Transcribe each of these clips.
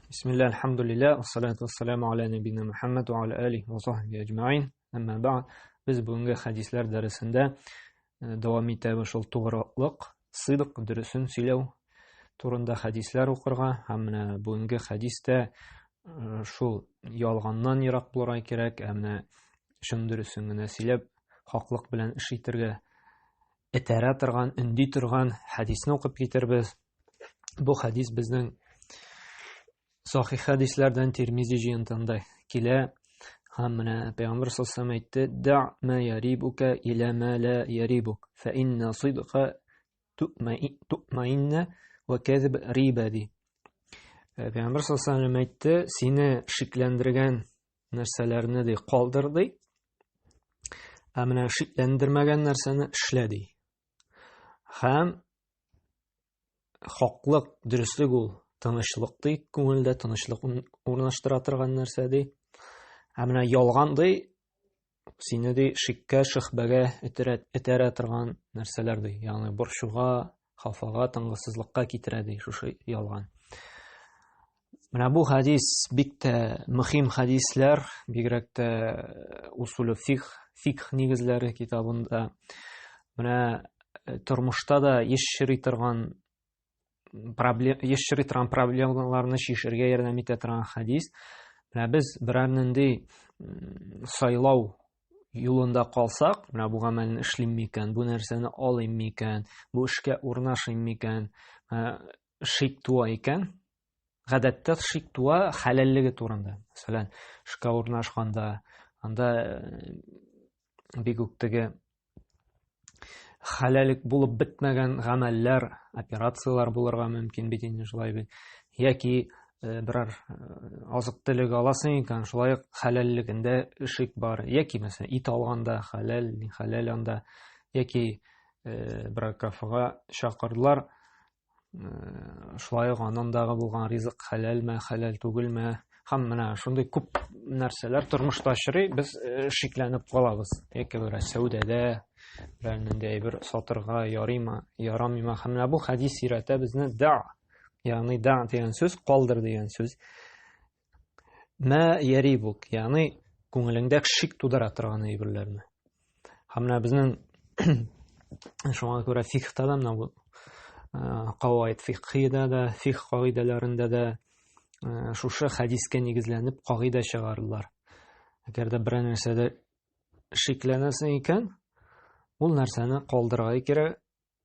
بسم الله الحمد لله والصلاة والسلام على نبينا Muhammad ve ala alihi ve sahbihi ecmaîn. Amma ba'd. Biz bugungi hadislar darsida davom etamiz ошол to'g'riliq, sidq durusin сөйләү турында hadislar укырга. Һәм менә bugungi hadisda шул ялганнан ерак булырга кирәк, менә шун дөресен генә сөйләп, хаклык белән эш итәргә этәрә торган, өнди торган hadisni укып китербез. Бу hadis безнең Sahih hadislerden Tirmizi jiyantında kile hamına Peygamber sallallahu aleyhi ve sellem aytdı: "Da' ma yaribuka ila ma la yaribuk fa inna sidqa tu'mainna ve kezib ribadi." Peygamber sallallahu aleyhi ve sellem aytdı: "Seni şiklendirgen нәрсәләрне ди калдыр ди. Менә шикләндермәгән нәрсәне эшлә ди. Һәм хаклык, дөрестлек ул тынычлык ди, күңелдә тынычлык урнаштыра торган нәрсә ди. Менә ялган ди, сине ди шиккә, шөбһәгә этәрә торган нәрсәләр ди. Ягъни борчуга, хафага, тынгысызлыкка китерә ди шушы ялган." Менә бу хадис бик тә мөһим хадислар, бигрәк тә усулы фикх нигезләре китабында менә тормышта да ешшери торган проблемаларны чишәргә ярдәм итә торган хадис. Менә без берәр нинди сайлау юлында калсак, менә бу гамәлне эшлим микән, бу нәрсәне алыйм микән, бу эшкә урнашыйм микән, шик туа икән. Гадәттә шик туа хәләллеге турында. Мәсәлән, эшкә урнашканда, анда бик үк теге хәләлек булып бетмәгән гамәлләр, операциялар булырга мөмкин бит инде шулай бит. Яки берәр азык-төлек аласың икән, шулай хәләллегендә шик бар. Яки мәсәлән, ит алганда хәләл, ни хәләл анда. Яки берәр кафега чакырдылар, шулай андагы булган ризык хәләлме, хәләл түгелме. Һәм менә шундый күп нәрсәләр тормышта очрый, без шикләнеп калабыз. Яки берәр сәүдәдә берәр нинди әйбер сатырга ярыймы, ярамыймы. Һәм менә бу хадис өйрәтә безне да, ягъни да дигән сүз, калдыр дигән сүз. Ма ярибук, ягъни күңелеңдә шик тудыра торган әйберләрне. Һәм менә безнең шуңа күрә фикъта да менә бу каваид фикъхида да, фикъ кагыйдәләрендә дә шушы хадискә нигезләнеп кагыйдә чыгарылар. Әгәр дә берәр нәрсәдә шикләнәсең икән, ул нәрсәне калдырырга кирәк,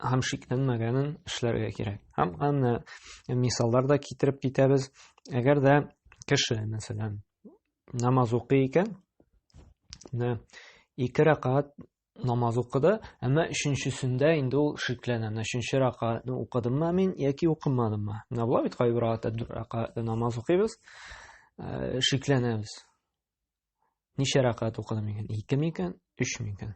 һәм шикләнмәгәнен эшләргә кирәк. Һәм мисаллар да китереп китәбез. Әгәр дә кеше, мәсәлән, намаз укый икән, 2 рәкать намаз укыды, әмма 3-нчесендә инде ул шикләнә. 3-нче рәкатьне укыдыммы мин яки укымадыммы? Менә булай бит, кайбер рәкать намаз укыйбыз, шикләнәбез. Ничә рәкать укыдым икән? 2 микән, 3 микән?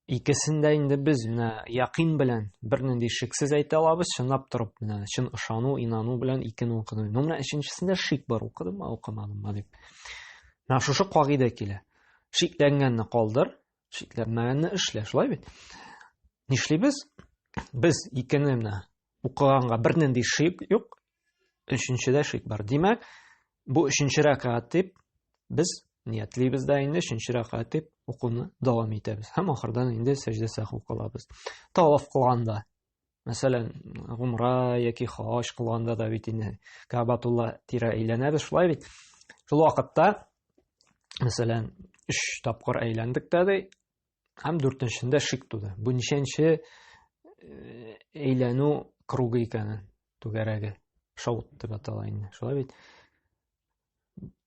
Икесендә инде без менә якин белән бер нинди шиксез әйтә алабыз, чынлап торып, менә чын ышану, инану белән 2-не укыдым. Менә 3-нчесендә шик бар, укыдыммы, укымадыммы дип. Менә шушы кагыйдә килә. Шикләнгәнне калдыр, шикләнмәгәнне эшлә, шулай бит. Нишлибез? Без 2-не менә укыганга бер нинди шик юк, 3-нчедә шик бар. Димәк, бу 3-нче рәкать дип без ниятлибез дә инде 3-нче рәкать дип укуны дәвам итәбез. Һәм ахырдан инде сәҗдә саху кылабыз. Таваф кылганда, мәсәлән, гумра яки хаҗ кылганда да бит инде Кабатулла тирә әйләнәбез, шулай бит. Шул вакытта, мәсәлән, 3 тапкыр әйләндек дә, һәм 4-нчендә шик туды. Бу ничәнче әйләнү кругы икәнен, түгәрәге, шаут дип атала инде, шулай бит.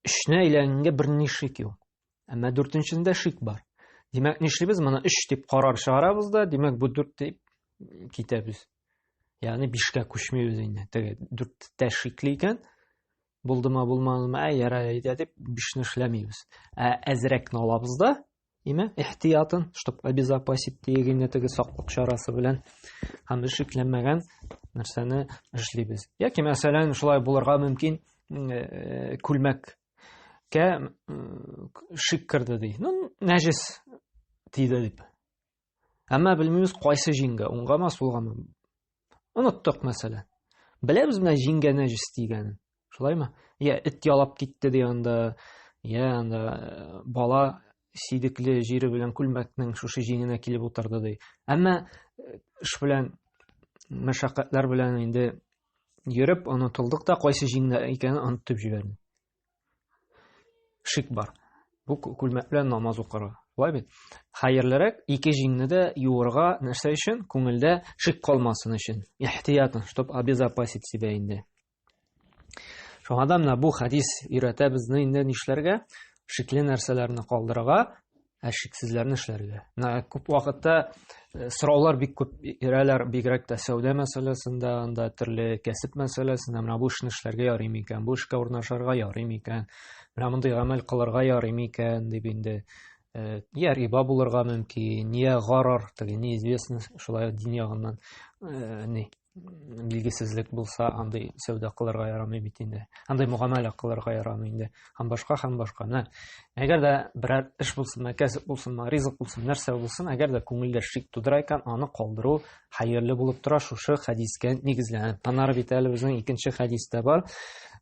3-не әйләнгәнгә берни шик юк. Әмма 4-нчендә шик бар. Димәк, нишлибез? Моны 3 дип карар чыгарабыз да, димәк, бу 4 дип китәбез. Ягъни 5кә күчмибез инде. Теге 4тә шикле икән, булдымы, булмадымы, ярый дип 5не эшләмибез. Әзрәкне алабыз да, ихтиятын, чтобы обезопасить дигән теге саклык чарасы белән, һәм без шикләнмәгән нәрсәне эшлибез. Яки мәсәлән, шулай булырга мөмкин, күлмәк шик кирде ди. Нәҗес тиде дип. Әмма белмибез кайсы җиңгә, уңгамы, сулгамы. Оныттык мәсәлән. Беләбез менә җиңгә нәҗес тигәнен. Шулаймы? Я эт ялап китте дигәндә, я анда бала сидекле җире белән күлмәкнең шушы җиңенә килеп утырды ди. Әмма эш белән мәшәкатьләр белән инде йөреп онытылдык та кайсы җиңдә икәнен онытып җибәрдек. Шик бар. Бу күлмәк белән намаз укырга. Шулай бит. Хәерлерәк ике җиңне дә юырга нәрсә өчен? Күңелдә шик калмасын өчен. Ихтиятын, чтоб обезопасить себя инде. Шуңа менә бу хадис өйрәтә безне инде нишләргә? Шикле нәрсәләрне калдырырга, ә шиксезләрне эшләргә. Менә күп вакытта сораулар бик күп ирәләр, бигрәк тә сәүдә мәсьәләсендә, анда төрле кәсеп мәсьәләсендә, менә бу эшне эшләргә ярый микән, бу эшкә урнашырга ярый микән, менә мондай гамәл кылырга ярый микән дип инде я риба булырга мөмкин, я гарар, теге неизвестно, шулай дин ягыннан билгесезлек булса, андый сәүдә кылырга ярамый бит инде. Андый муамәлә кылырга ярамый инде. Һәм башка. Менә әгәр дә берәр эш булсын, кәсеп булсын, ризык булсын, нәрсә булсын, әгәр дә күңелдә шик тудыра икән, аны калдыру хәерле булып тора шушы хадискә нигезләнеп. Аннары бит әле безнең икенче хадистә бар.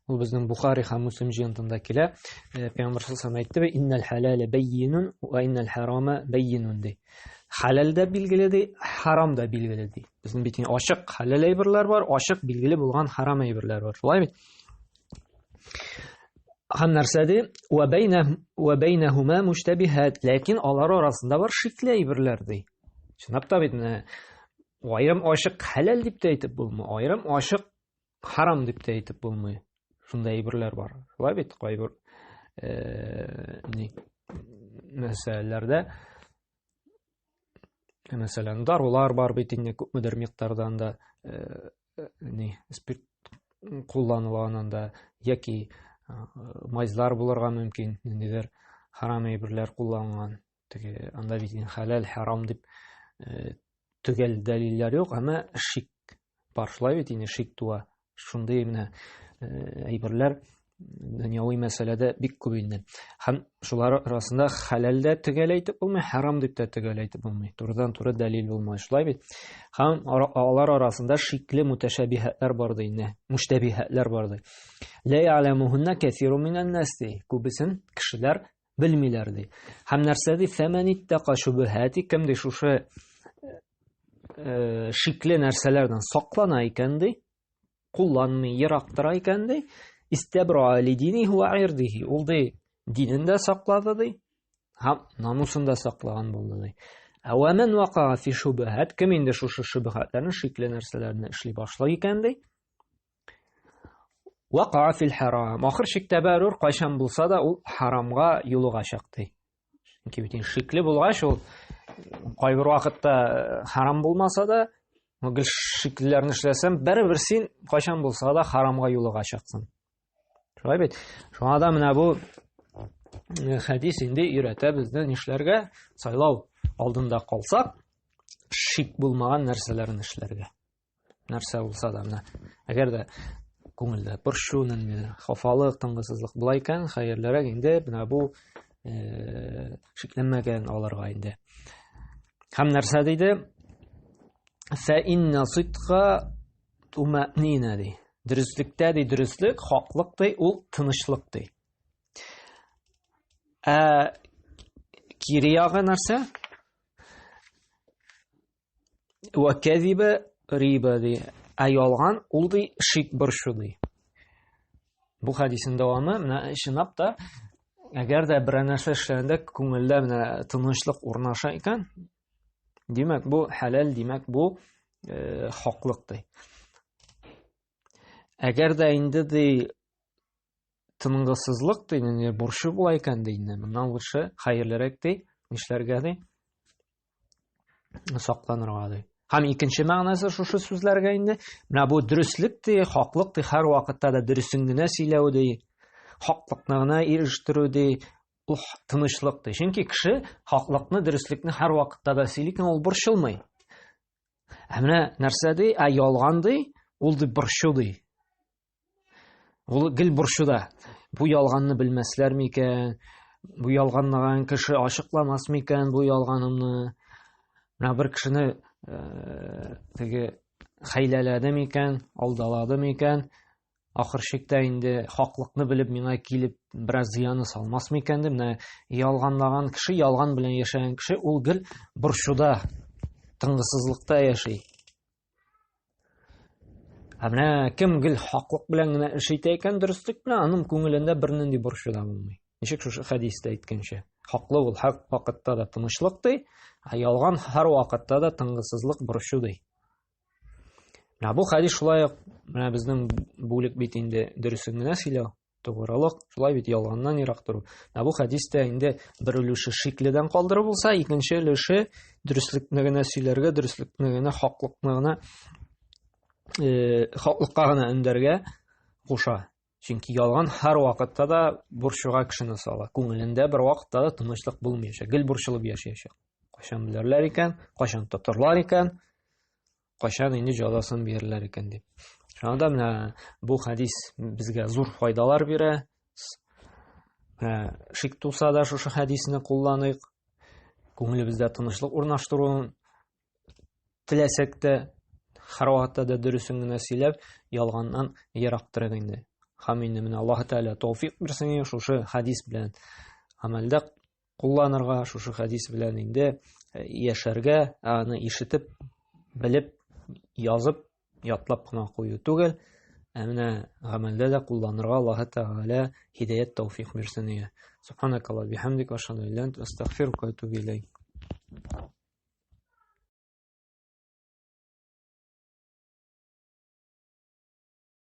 Ул безнең Бухари һәм Муслим җыентында килә. Пәйгамбәр саллаллаху алейһи ва саллям әйтте: "Иннал халала баййинун ва иннал харама баййинун" ди. Халал да билгеле ди, харам да билгеле ди. Безнең бит ачык халал әйберләр бар, ачык билгеле булган харам әйберләр бар. Шулай бит. Һәм нәрсә ди? "Ва байнахума муштабихат", ләкин алар арасында бар шикле әйберләр ди. Чынлап та бит, аерым ачык халал дип тә әйтеп булмый, аерым ачык харам дип тә әйтеп булмый. Шундай әйберләр бар. Шулай бит, кайбер мәсьәләләрдә мәсәлән, дарулар бар бит инде күпмедер микътардан да спирт кулланылган да, яки майзлар булырга мөмкин, ниндидер харам әйберләр кулланган. Теге анда бит халал, харам дип төгәл дәлилләр юк, әмма шик бар. Шулай бит инде шик туа. Шундый менә әйберләр дөньяви мәсьәләдә бик күп инде. Һәм шулар арасында халал да төгәл әйтеп булмый, харам дип тә төгәл әйтеп булмый. Турыдан-туры дәлил булмый. Шулай бит. Һәм алар арасында шикле муташабихатлар бар ди инде. Муштабихатлар бар ди. Ла я'ламухунна кафирун минан нас ди. Күбесен кешеләр белмиләр ди. Һәм нәрсә ди? Фаманиттаqa шубухати, кем ди шушы шикле нәрсәләрдән саклана икән ди, кулланмый, ерактыра икән ди, истабра лидиниhi ва ирдиhi. Ул ди динен дә саклады ди, һәм намусын да саклаган булды ди. Ва ман ваqa фи шубухат, кем инде шушы шубухатларны, шикле нәрсәләрне эшли башлый икән ди, ваqa фил харам. Ахыр шиктә бәрүр кайчан булса да ул харамга юлыгачак ди. Чөнки бит шикле булгач ул кайбер вакытта харам булмаса да, гел шиклеләрне эшләсәм, бер син кайчан булса да харамга юлыгачаксың. Шулай бит. Шуңа да менә бу хадис инде өйрәтә безне нишләргә, сайлау алдында калсак, шик булмаган нәрсәләрне эшләргә. Нәрсә булса да менә, әгәр дә күңелдә борчу, хафалык, тынгысызлык була икән, хәерлерәк инде менә бу шикләнмәгән аларга инде. Һәм нәрсә диде? Фә инна сидқа тумаънина ди. Дөрестлектә ди, дөреслек, хаклык ди, ул тынычлык ди. Кире ягы нәрсә? Ва кәзиба риба ди. Ялган ул ди, шик борчу ди. Бу хадисның дәвамы менә чынлап та, әгәр дә бер нәрсә эшләгәндә күңелдә менә тынычлык урнаша икән, димәк бу халал, димәк бу хаклык ди. Әгәр дә инде ди тынгысызлык ди, борчу була икән ди, моннан лучше хәерлерәк ди, нишләргә ди? Сакланырга ди. Һәм икенче мәгънәсе шушы сүзләргә инде, менә бу дөрестлек ди, хаклык ди, һәр вакытта да дөресен генә сөйләү ди, хаклыкны гына ирештерү ди, ул тынычлык ди. Чөнки кеше хаклыкны, дөреслекне һәр вакытта да сөйли икән, ул борчылмый. Менә нәрсә ди? Ялган ди, ул ди борчу ди. Ул гел борчуда. Бу ялганны белмәсләр микән? Бу ялганлаган кеше ачыкламас микән бу ялганымны? Менә бер кешене теге хәйләләдем икән, алдаладым икән, ахыр чиктә инде хаклыкны белеп миңа килеп бераз зыяны салмасмы икән дип, менә ялганлаган кеше, ялган белән яшәгән кеше, ул гел борчуда, тынгысызлыкта яши. Менә кем гел хаклык белән генә эш итә икән, дөрестлек белән, аның күңелендә бернинди борчу да булмый. Ничек шушы хәдистә әйткәнчә, хаклы ул һәр вакытта да тынычлык ди, ялган һәр вакытта да тынгысызлык, борчу ди. Менә бу хәдис шулай ук, менә безнең бүлек бит инде дөресен генә сөйләү, тугрылык, шулай бит ялганнан ерак тору. Менә бу хәдистә инде бер өлеше шикледән калдырып булса, икенче өлеше дөреслекне генә сөйләргә, дөреслекне генә, хаклыкны гына, хаклыкка гына өндәргә куша. Чөнки ялган һәр вакытта да борчуга кешене сала. Күңелендә бер вакытта да тынычлык булмаячак, гел борчылып яшәячәк. Кайчан белерләр икән, кайчан тотырлар икән, кайчан инде җәзасын бирерләр икән дип. Шунда менә бу хәдис безгә зур файдалар бирә. Шик туса да шушы хәдисне кулланыйк. Күңелебездә тынычлык урнаштыруын теләсәк тә, һәр вакытта да дөресен генә сөйләп, ялганнан ерак торыйк инде. Һәм инде менә Аллаһ Тәгалә тәүфыйк бирсен, шушы хәдис белән гамәлдә кулланырга, шушы хәдис белән инде яшәргә, аны ишетеп, белеп, язып, ятлап кына кую түгел, менә гамәлдә дә кулланырга Аллаһ Тәгалә һидаят, тәүфыйк бирсен. Субханакалла бихамдик, ва ашһаду ан ла илаха илля анта, астагфирука ва атубу илейк.